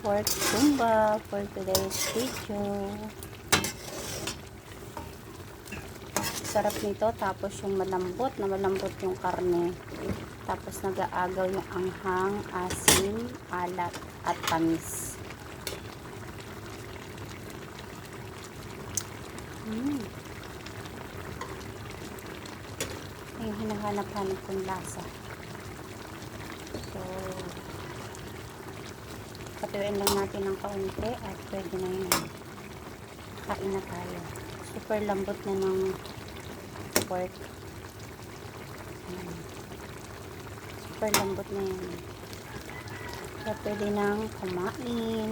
pork tumba for today's video. Sarap nito, tapos yung malambot yung karne. Tapos nag-aagaw yung anghang, asin, alat, at tamis. Yung hinahanap-hanap kong lasa. So, patuloy lang natin ng kaunti at pwede na yun. Kain na tayo. Super lambot na ng pork. Super lambot na yan. So, pwede nang kumain.